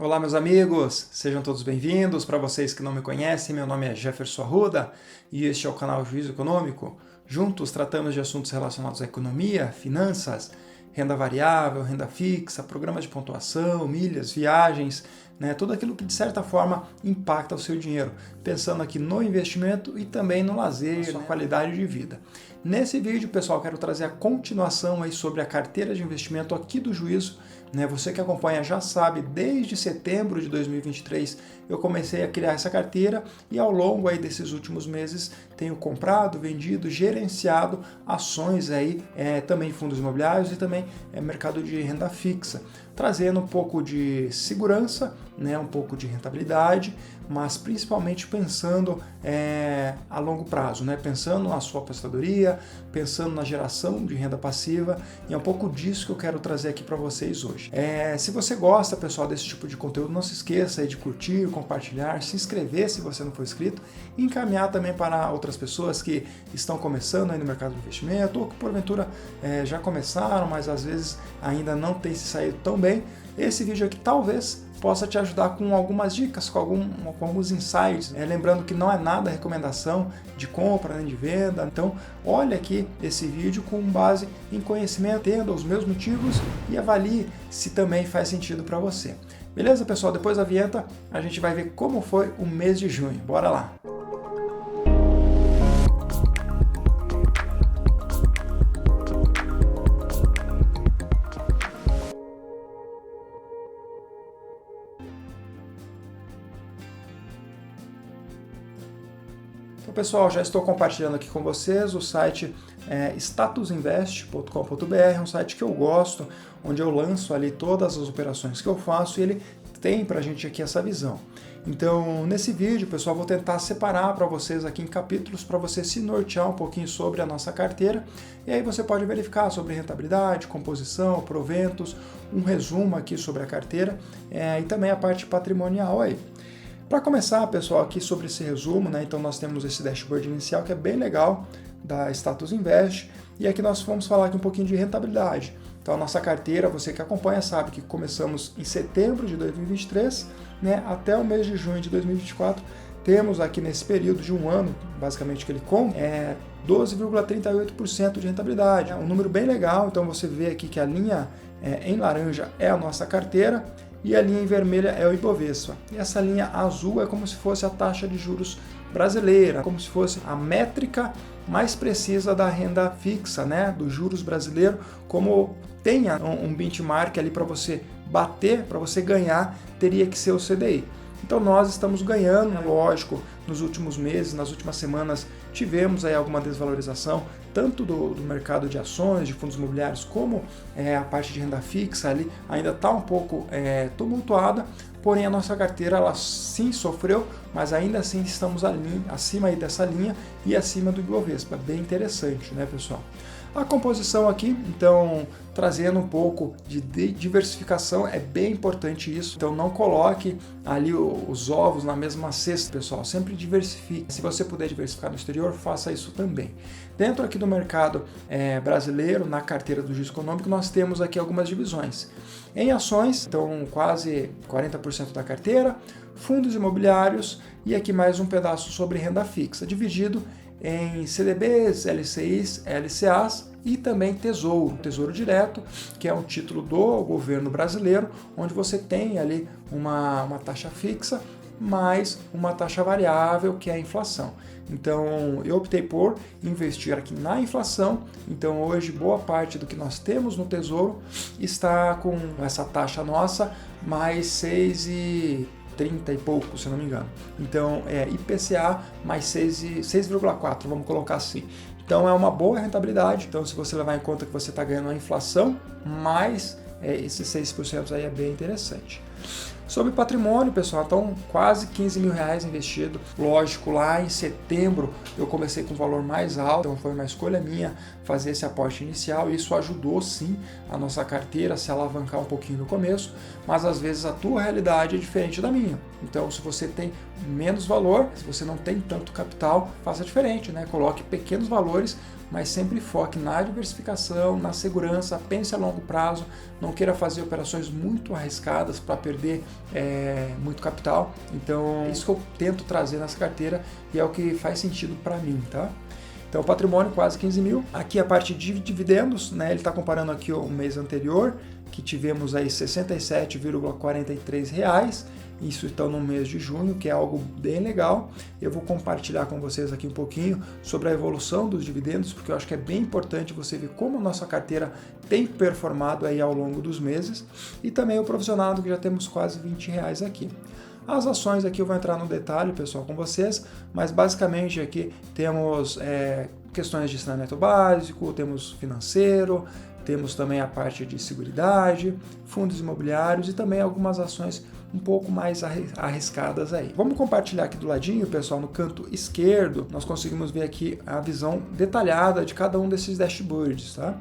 Olá, meus amigos, sejam todos bem-vindos. Para vocês que não me conhecem, meu nome é Jefferson Arruda e este é o canal Juízo Econômico. Juntos tratamos de assuntos relacionados à economia, finanças, renda variável, renda fixa, programas de pontuação, milhas, viagens, tudo aquilo que de certa forma impacta o seu dinheiro, pensando aqui no investimento e também no lazer, na sua qualidade de vida. Nesse vídeo, pessoal, quero trazer a continuação aí sobre a carteira de investimento aqui do Juízo. Você que acompanha já sabe, desde setembro de 2023 eu comecei a criar essa carteira e ao longo aí desses últimos meses tenho comprado, vendido, gerenciado ações aí, também fundos imobiliários e também mercado de renda fixa, trazendo um pouco de segurança, um pouco de rentabilidade, mas principalmente pensando a longo prazo, pensando na sua aposentadoria, pensando na geração de renda passiva, e é um pouco disso que eu quero trazer aqui para vocês hoje. Se você gosta, pessoal, desse tipo de conteúdo, não se esqueça aí de curtir, compartilhar, se inscrever se você não for inscrito, e encaminhar também para outras pessoas que estão começando aí no mercado de investimento, ou que porventura já começaram, mas às vezes ainda não tem se saído tão bem. Esse vídeo aqui talvez possa te ajudar com algumas dicas, com alguns insights, lembrando que não é nada recomendação de compra nem de venda. Então olha aqui esse vídeo com base em conhecimento, entenda os meus motivos e avalie se também faz sentido para você. Beleza, pessoal? Depois da vinheta a gente vai ver como foi o mês de junho. Bora lá! Então, pessoal, já estou compartilhando aqui com vocês o site statusinvest.com.br, um site que eu gosto, onde eu lanço ali todas as operações que eu faço e ele tem para a gente aqui essa visão. Então, nesse vídeo, pessoal, vou tentar separar para vocês aqui em capítulos para você se nortear um pouquinho sobre a nossa carteira, e aí você pode verificar sobre rentabilidade, composição, proventos, um resumo aqui sobre a carteira e também a parte patrimonial aí. Para começar, pessoal, aqui sobre esse resumo, então nós temos esse dashboard inicial que é bem legal, da Status Invest, e aqui nós vamos falar aqui um pouquinho de rentabilidade. Então a nossa carteira, você que acompanha sabe que começamos em setembro de 2023, até o mês de junho de 2024, temos aqui nesse período de um ano, basicamente que ele conta, 12,38% de rentabilidade. É um número bem legal, então você vê aqui que a linha em laranja é a nossa carteira, e a linha em vermelha é o Ibovespa. E essa linha azul é como se fosse a taxa de juros brasileira, como se fosse a métrica mais precisa da renda fixa, do juros brasileiro, como tenha um benchmark ali para você bater, para você ganhar, teria que ser o CDI. Então nós estamos ganhando, lógico, nos últimos meses, nas últimas semanas, tivemos aí alguma desvalorização, tanto do mercado de ações, de fundos imobiliários, como a parte de renda fixa ali ainda está um pouco tumultuada, porém a nossa carteira ela sim sofreu, mas ainda assim estamos acima aí dessa linha e acima do Ibovespa, bem interessante, pessoal? A composição aqui, então, trazendo um pouco de diversificação, é bem importante isso. Então não coloque ali os ovos na mesma cesta, pessoal. Sempre diversifique. Se você puder diversificar no exterior, faça isso também. Dentro aqui do mercado brasileiro, na carteira do Juízo Econômico, nós temos aqui algumas divisões. Em ações, então quase 40% da carteira, fundos imobiliários e aqui mais um pedaço sobre renda fixa, dividido em CDBs, LCIs, LCAs e também Tesouro Direto, que é um título do governo brasileiro, onde você tem ali uma taxa fixa mais uma taxa variável, que é a inflação. Então eu optei por investir aqui na inflação, então hoje boa parte do que nós temos no Tesouro está com essa taxa nossa mais 6,30 e pouco, se não me engano. Então é IPCA mais 6,4, vamos colocar assim. Então é uma boa rentabilidade. Então se você levar em conta que você está ganhando a inflação, mais esses 6% aí é bem interessante. Sobre patrimônio, pessoal, então quase 15 mil reais investido. Lógico, lá em setembro eu comecei com um valor mais alto, então foi uma escolha minha fazer esse aporte inicial e isso ajudou sim a nossa carteira a se alavancar um pouquinho no começo, mas às vezes a tua realidade é diferente da minha. Então se você tem menos valor, se você não tem tanto capital, faça diferente, Coloque pequenos valores mas sempre foque na diversificação, na segurança, pense a longo prazo, não queira fazer operações muito arriscadas para perder muito capital. Então, é isso que eu tento trazer nessa carteira e é o que faz sentido para mim, tá? Então, patrimônio quase 15 mil. Aqui a parte de dividendos, né? Ele está comparando aqui o mês anterior, que tivemos aí R$ 67,43. Isso então no mês de junho, que é algo bem legal. Eu vou compartilhar com vocês aqui um pouquinho sobre a evolução dos dividendos, porque eu acho que é bem importante você ver como a nossa carteira tem performado aí ao longo dos meses. E também o provisionado, que já temos quase R$20 aqui. As ações aqui eu vou entrar no detalhe, pessoal, com vocês, mas basicamente aqui temos questões de saneamento básico, temos financeiro, temos também a parte de seguridade, fundos imobiliários e também algumas ações um pouco mais arriscadas aí. Vamos compartilhar aqui do ladinho, pessoal, no canto esquerdo, nós conseguimos ver aqui a visão detalhada de cada um desses dashboards, tá?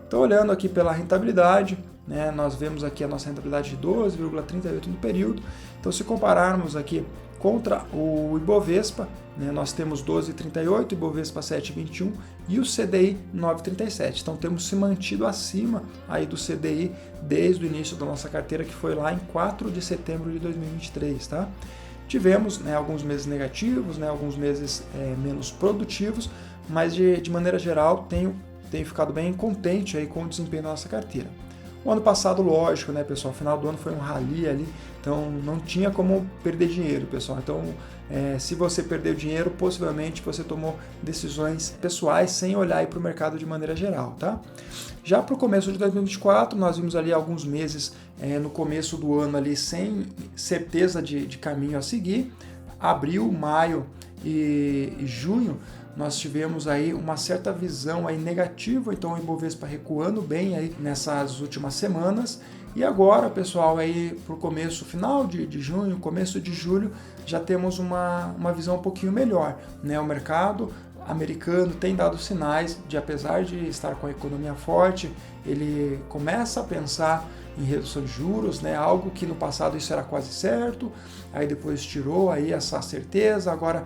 Então, olhando aqui pela rentabilidade, né, nós vemos aqui a nossa rentabilidade de 12,38 no período. Então, se compararmos aqui contra o Ibovespa, né, nós temos 12,38, Ibovespa 7,21 e o CDI 9,37. Então, temos se mantido acima aí do CDI desde o início da nossa carteira, que foi lá em 4 de setembro de 2023, tá? Tivemos, né, alguns meses negativos, né, alguns meses menos produtivos, mas de maneira geral tenho ficado bem contente aí com o desempenho da nossa carteira. O ano passado, lógico, né, pessoal, o final do ano foi um rally ali, então não tinha como perder dinheiro, pessoal. Então, se você perdeu dinheiro, possivelmente você tomou decisões pessoais sem olhar para o mercado de maneira geral, tá? Já para o começo de 2024, nós vimos ali alguns meses no começo do ano ali sem certeza de caminho a seguir. Abril, maio e junho, nós tivemos aí uma certa visão aí negativa, então o Ibovespa recuando bem aí nessas últimas semanas. E agora, pessoal, aí pro começo, final de junho, começo de julho, já temos uma visão um pouquinho melhor, né? O mercado americano tem dado sinais de, apesar de estar com a economia forte, ele começa a pensar em redução de juros, né? Algo que no passado isso era quase certo, aí depois tirou aí essa certeza, agora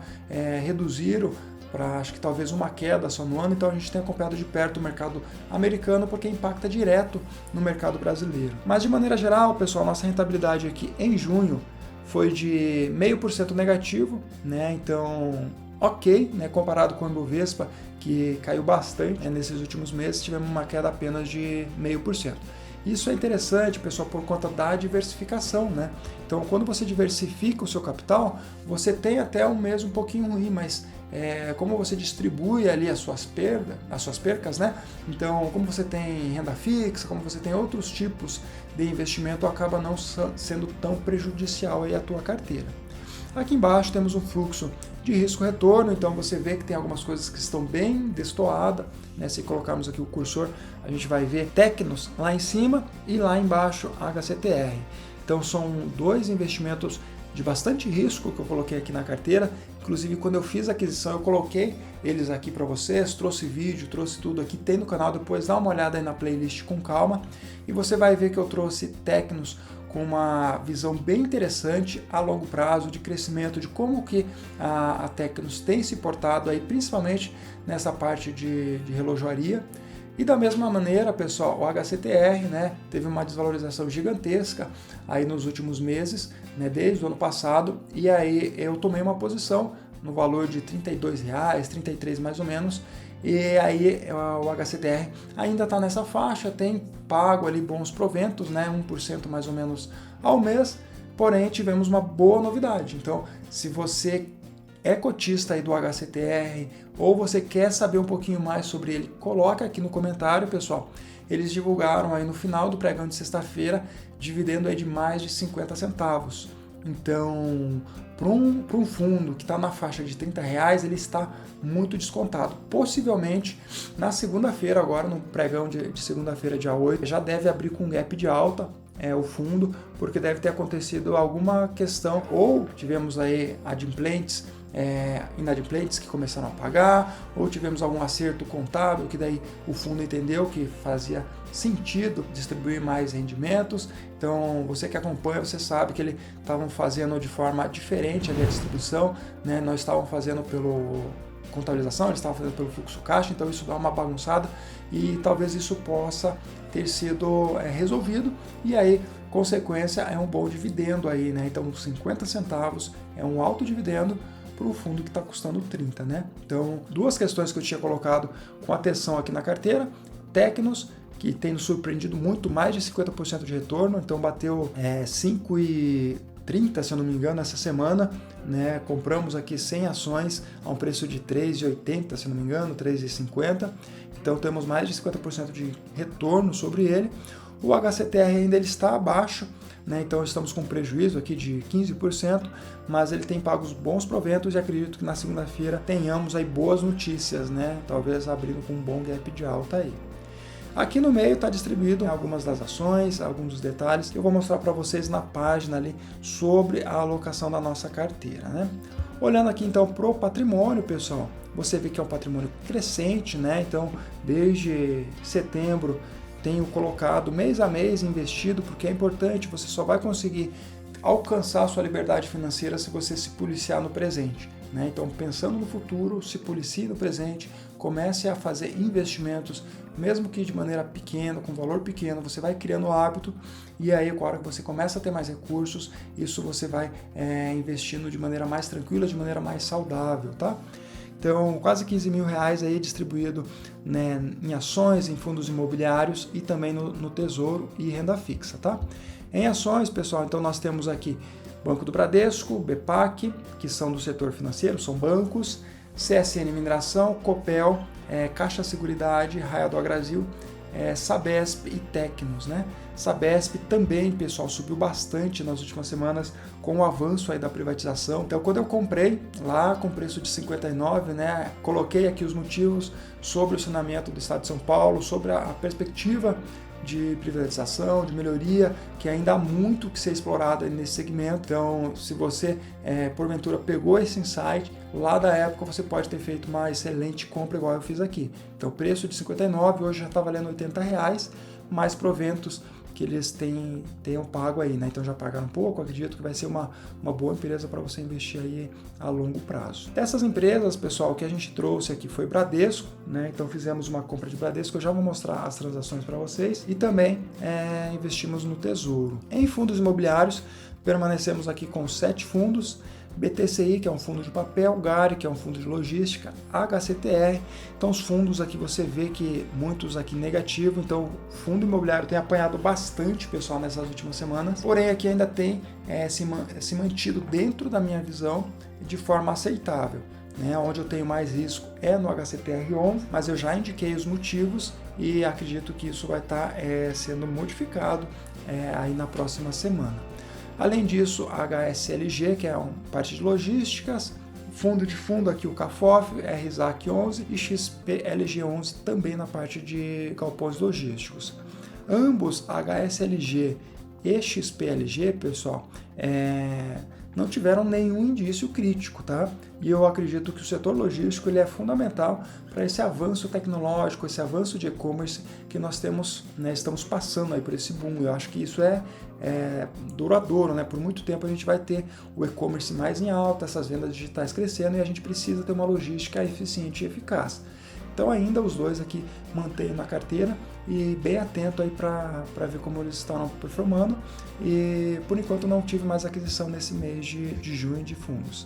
reduziram para acho que talvez uma queda só no ano, então a gente tem acompanhado de perto o mercado americano porque impacta direto no mercado brasileiro. Mas de maneira geral, pessoal, nossa rentabilidade aqui em junho foi de 0,5% negativo, né? Então, ok, né? Comparado com o Ibovespa, que caiu bastante nesses últimos meses, tivemos uma queda apenas de 0,5%. Isso é interessante, pessoal, por conta da diversificação, né? Então, quando você diversifica o seu capital, você tem até um mês um pouquinho ruim, mas como você distribui ali as suas percas, né? Então, como você tem renda fixa, como você tem outros tipos de investimento, acaba não sendo tão prejudicial aí a tua carteira. Aqui embaixo temos um fluxo de risco-retorno, então você vê que tem algumas coisas que estão bem destoadas, né? Se colocarmos aqui o cursor, a gente vai ver Tecnos lá em cima e lá embaixo HCTR. Então são dois investimentos de bastante risco que eu coloquei aqui na carteira. Inclusive, quando eu fiz a aquisição, eu coloquei eles aqui para vocês, trouxe vídeo, trouxe tudo aqui, tem no canal, depois dá uma olhada aí na playlist com calma, e você vai ver que eu trouxe Tecnos com uma visão bem interessante a longo prazo de crescimento, de como que a Tecnos tem se portado aí, principalmente nessa parte de relojoaria. E da mesma maneira, pessoal, o HCTR, né, teve uma desvalorização gigantesca aí nos últimos meses, né, desde o ano passado, e aí eu tomei uma posição no valor de R$ 32, R$ 33 mais ou menos, e aí o HCTR ainda está nessa faixa, tem pago ali bons proventos, né, 1% mais ou menos ao mês, porém tivemos uma boa novidade. Então, se você é cotista aí do HCTR ou você quer saber um pouquinho mais sobre ele, coloca aqui no comentário, pessoal. Eles divulgaram aí no final do pregão de sexta-feira dividendo aí de mais de 50 centavos. Então, para um fundo que está na faixa de R$ 30, ele está muito descontado. Possivelmente, na segunda-feira, agora no pregão de segunda-feira, dia 8, já deve abrir com um gap de alta o fundo, porque deve ter acontecido alguma questão, ou tivemos aí inadimplentes que começaram a pagar, ou tivemos algum acerto contábil que daí o fundo entendeu que fazia sentido distribuir mais rendimentos. Então, você que acompanha, você sabe que eles estavam fazendo de forma diferente ali a distribuição, né? Nós estávamos fazendo contabilização, eles estavam fazendo pelo fluxo caixa, então isso dá uma bagunçada e talvez isso possa ter sido resolvido, e aí, consequência, é um bom dividendo aí, né? Então 50 centavos é um alto dividendo para o fundo que está custando 30, né? Então, duas questões que eu tinha colocado com atenção aqui na carteira: Tecnos, que tem nos surpreendido muito, mais de 50% de retorno, então bateu 5,30, se eu não me engano, essa semana, né? Compramos aqui 100 ações a um preço de 3,80, se eu não me engano, 3,50, então temos mais de 50% de retorno sobre ele. O HCTR ainda ele está abaixo, né? Então estamos com um prejuízo aqui de 15%, mas ele tem pago bons proventos e acredito que na segunda-feira tenhamos aí boas notícias, né? Talvez abrindo com um bom gap de alta aí. Aqui no meio está distribuído algumas das ações, alguns dos detalhes que eu vou mostrar para vocês na página ali sobre a alocação da nossa carteira, né? Olhando aqui então para o patrimônio, pessoal, você vê que é um patrimônio crescente, né? Então, desde setembro tenho colocado mês a mês investido, porque é importante, você só vai conseguir alcançar a sua liberdade financeira se você se policiar no presente, né? Então, pensando no futuro, se policie no presente, comece a fazer investimentos, mesmo que de maneira pequena, com valor pequeno, você vai criando o hábito, e aí, com a hora que você começa a ter mais recursos, isso você vai investindo de maneira mais tranquila, de maneira mais saudável, tá? Então, quase 15 mil reais aí distribuído, né, em ações, em fundos imobiliários e também no Tesouro e renda fixa, tá? Em ações, pessoal, então nós temos aqui Banco do Bradesco, BPAC, que são do setor financeiro, são bancos, CSN Mineração, Copel, Caixa Seguridade, Raia do Brasil, Sabesp e Tecnos, né? Sabesp também, pessoal, subiu bastante nas últimas semanas com o avanço aí da privatização. Então, quando eu comprei lá com preço de 59, né, coloquei aqui os motivos sobre o saneamento do Estado de São Paulo, sobre a perspectiva de privatização, de melhoria, que ainda há muito que ser explorado nesse segmento. Então, se você, porventura, pegou esse insight, lá da época você pode ter feito uma excelente compra igual eu fiz aqui. Então, preço de 59, hoje já está valendo R$80, mais proventos que eles tenham pago aí, né? Então já pagaram um pouco, acredito que vai ser uma boa empresa para você investir aí a longo prazo. Dessas empresas, pessoal, que a gente trouxe aqui foi Bradesco, né? Então fizemos uma compra de Bradesco, eu já vou mostrar as transações para vocês, e também investimos no Tesouro. Em fundos imobiliários, permanecemos aqui com 7 fundos, BTCI, que é um fundo de papel, GARI, que é um fundo de logística, HCTR. Então os fundos aqui você vê que muitos aqui negativo, então o fundo imobiliário tem apanhado bastante, pessoal, nessas últimas semanas, porém aqui ainda tem se mantido dentro da minha visão de forma aceitável, né? Onde eu tenho mais risco é no HCTR11, mas eu já indiquei os motivos e acredito que isso vai estar sendo modificado aí na próxima semana. Além disso, a HSLG, que é uma parte de logísticas, fundo aqui o CAFOF, RSAC 11 e XPLG 11 também na parte de galpões logísticos. Ambos, HSLG e XPLG, pessoal, não tiveram nenhum indício crítico, tá? E eu acredito que o setor logístico ele é fundamental para esse avanço tecnológico, esse avanço de e-commerce que nós temos, né, estamos passando aí por esse boom. Eu acho que isso é duradouro, né? Por muito tempo a gente vai ter o e-commerce mais em alta, essas vendas digitais crescendo, e a gente precisa ter uma logística eficiente e eficaz. Então ainda os dois aqui mantenho na carteira e bem atento aí para ver como eles estão performando, e por enquanto não tive mais aquisição nesse mês de junho de fundos.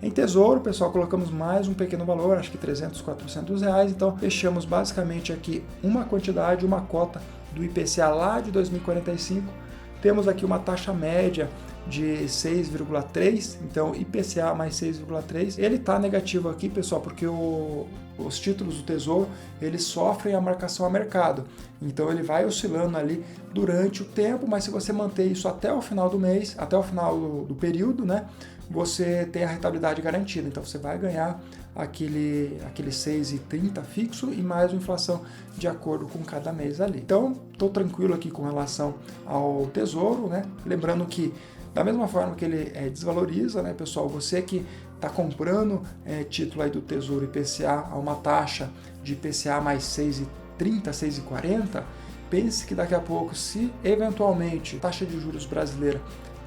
Em Tesouro, pessoal, colocamos mais um pequeno valor, acho que 300, 400 reais, então fechamos basicamente aqui uma quantidade, uma cota do IPCA lá de 2045, temos aqui uma taxa média de 6,3, então IPCA mais 6,3, ele está negativo aqui, pessoal, porque os títulos do Tesouro, eles sofrem a marcação a mercado, então ele vai oscilando ali durante o tempo, mas se você manter isso até o final do mês, até o final do período, né, você tem a rentabilidade garantida, então você vai ganhar aquele 6,30 fixo e mais a inflação de acordo com cada mês ali. Então, estou tranquilo aqui com relação ao Tesouro, né? Lembrando que da mesma forma que ele desvaloriza, né, pessoal, você que está comprando título aí do Tesouro IPCA a uma taxa de IPCA mais 6,30, 6,40, pense que daqui a pouco, se eventualmente a taxa de juros brasileira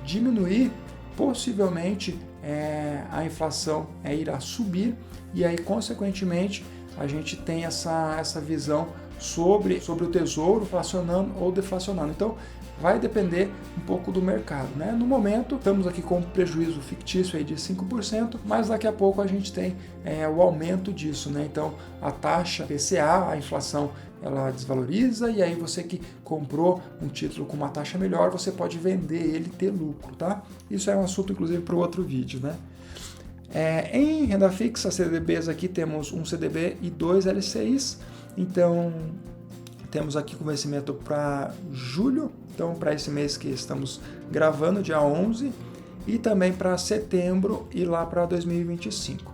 diminuir, possivelmente a inflação irá subir e aí, consequentemente, a gente tem essa visão sobre o tesouro inflacionando ou deflacionando. Então, vai depender um pouco do mercado, né? No momento, estamos aqui com um prejuízo fictício aí de 5%, mas daqui a pouco a gente tem o aumento disso, né? Então, a taxa PCA, a inflação, ela desvaloriza e aí você que comprou um título com uma taxa melhor, você pode vender ele e ter lucro, tá? Isso é um assunto, inclusive, para o outro vídeo, né? Em renda fixa, CDBs aqui temos um CDB e 2 LCIs, então temos aqui com vencimento para julho, então para esse mês que estamos gravando, dia 11, e também para setembro e lá para 2025.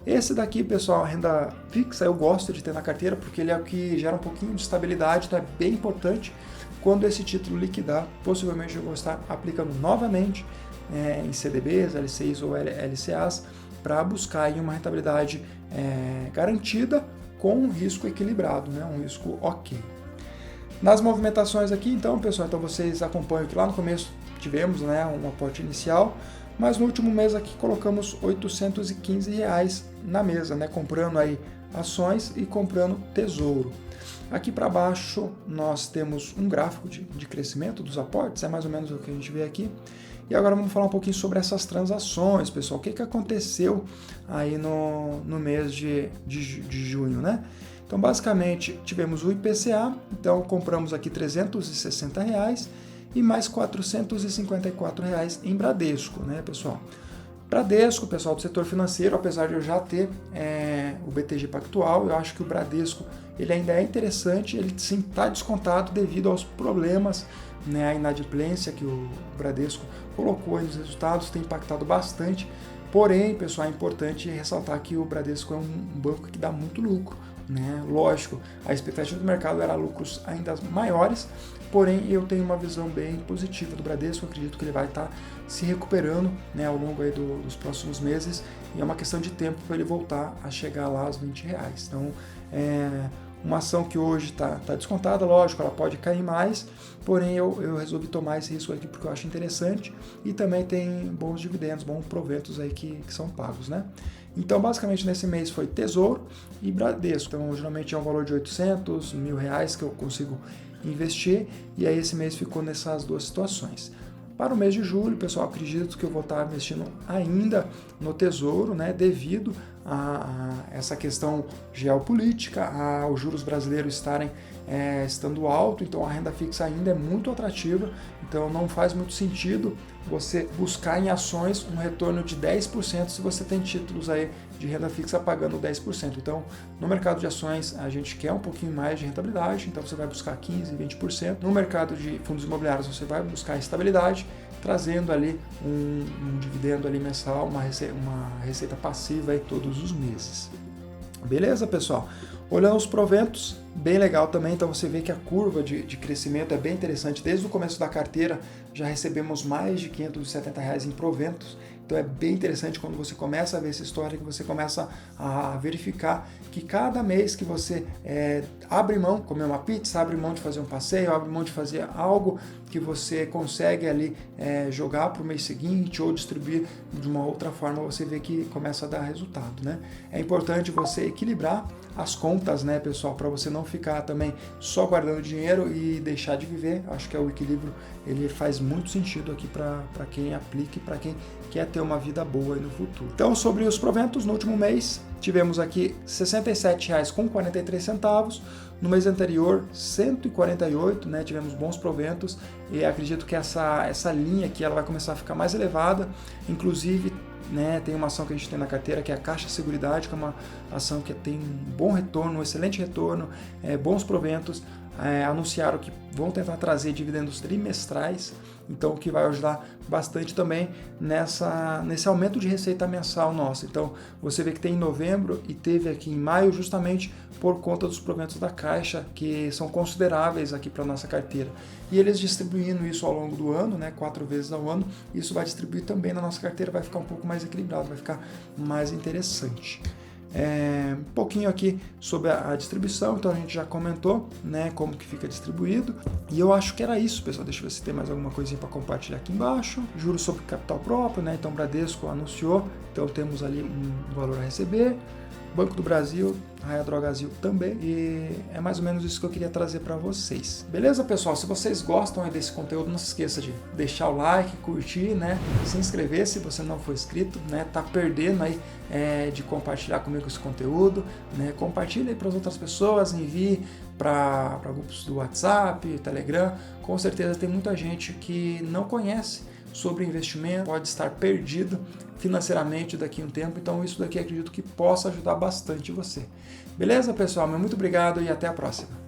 Esse daqui, pessoal, a renda fixa, eu gosto de ter na carteira porque ele é o que gera um pouquinho de estabilidade, então é bem importante. Quando esse título liquidar, possivelmente eu vou estar aplicando novamente em CDBs, LCIs ou LCAs para buscar aí uma rentabilidade garantida com um risco equilibrado, né? Um risco ok. Nas movimentações aqui, então, pessoal, vocês acompanham que lá no começo tivemos, né, um aporte inicial, mas no último mês aqui colocamos R$ 815 na mesa, né, comprando aí ações e comprando tesouro. Aqui para baixo nós temos um gráfico de crescimento dos aportes, é mais ou menos o que a gente vê aqui. E agora vamos falar um pouquinho sobre essas transações, pessoal. O que aconteceu aí no mês de junho, né? Então, basicamente, tivemos o IPCA, então compramos aqui R$ 360 e mais R$ 454 em Bradesco, né, pessoal? Bradesco, pessoal do setor financeiro, apesar de eu já ter o BTG Pactual, eu acho que o Bradesco ele ainda é interessante, ele sim está descontado devido aos problemas, né, a inadimplência que o Bradesco colocou aí nos resultados, tem impactado bastante. Porém, pessoal, é importante ressaltar que o Bradesco é um banco que dá muito lucro, né? Lógico, a expectativa do mercado era lucros ainda maiores, porém eu tenho uma visão bem positiva do Bradesco, eu acredito que ele vai estar se recuperando, né, ao longo aí dos próximos meses e é uma questão de tempo para ele voltar a chegar lá aos R$20. Então, uma ação que hoje está descontada, lógico, ela pode cair mais, porém eu resolvi tomar esse risco aqui porque eu acho interessante e também tem bons dividendos, bons proventos aí que são pagos, né? Então, basicamente, nesse mês foi Tesouro e Bradesco. Então, geralmente é um valor de R$800, R$1.000 que eu consigo investir e aí esse mês ficou nessas duas situações. Para o mês de julho, pessoal, acredito que eu vou estar investindo ainda no Tesouro, né, devido a essa questão geopolítica, os juros brasileiros estarem estando alto, então a renda fixa ainda é muito atrativa, então não faz muito sentido você buscar em ações um retorno de 10% se você tem títulos aí de renda fixa pagando 10%. Então, no mercado de ações, a gente quer um pouquinho mais de rentabilidade, então você vai buscar 15%, 20%. No mercado de fundos imobiliários, você vai buscar estabilidade, trazendo ali um dividendo ali mensal, uma receita passiva aí todos os meses. Beleza, pessoal? Olhando os proventos, bem legal também, então você vê que a curva de crescimento é bem interessante. Desde o começo da carteira já recebemos mais de R$570 em proventos, então é bem interessante quando você começa a ver essa história, que você começa a verificar que cada mês que você abre mão, comer uma pizza, abre mão de fazer um passeio, abre mão de fazer algo que você consegue ali jogar para o mês seguinte ou distribuir de uma outra forma, você vê que começa a dar resultado, né? É importante você equilibrar as contas, né, pessoal, para você não ficar também só guardando dinheiro e deixar de viver. Acho que o equilíbrio ele faz muito sentido aqui para quem aplica e para quem quer ter uma vida boa aí no futuro. Então, sobre os proventos, no último mês tivemos aqui R$ 67,43, no mês anterior R$ 148, né, tivemos bons proventos e acredito que essa linha aqui ela vai começar a ficar mais elevada, inclusive, né, tem uma ação que a gente tem na carteira que é a Caixa Seguridade, que é uma ação que tem um bom retorno, um excelente retorno, bons proventos, anunciaram que vão tentar trazer dividendos trimestrais, então o que vai ajudar bastante também nesse aumento de receita mensal nossa. Então você vê que tem em novembro e teve aqui em maio justamente por conta dos proventos da Caixa, que são consideráveis aqui para a nossa carteira. E eles distribuindo isso ao longo do ano, né, 4 vezes ao ano, isso vai distribuir também na nossa carteira, vai ficar um pouco mais equilibrado, vai ficar mais interessante. Um pouquinho aqui sobre a distribuição, então a gente já comentou, né, como que fica distribuído. E eu acho que era isso, pessoal. Deixa eu ver se tem mais alguma coisinha para compartilhar aqui embaixo. Juros sobre capital próprio, né? Então o Bradesco anunciou, então temos ali um valor a receber. Banco do Brasil, Raia Drogasil também, e é mais ou menos isso que eu queria trazer para vocês. Beleza, pessoal? Se vocês gostam desse conteúdo, não se esqueça de deixar o like, curtir, né? Se inscrever se você não for inscrito, né? Tá perdendo aí de compartilhar comigo esse conteúdo, né? Compartilhe aí para as outras pessoas, envie para grupos do WhatsApp, Telegram. Com certeza tem muita gente que não conhece sobre investimento, pode estar perdido financeiramente daqui a um tempo, então isso daqui acredito que possa ajudar bastante você. Beleza, pessoal? Muito obrigado e até a próxima.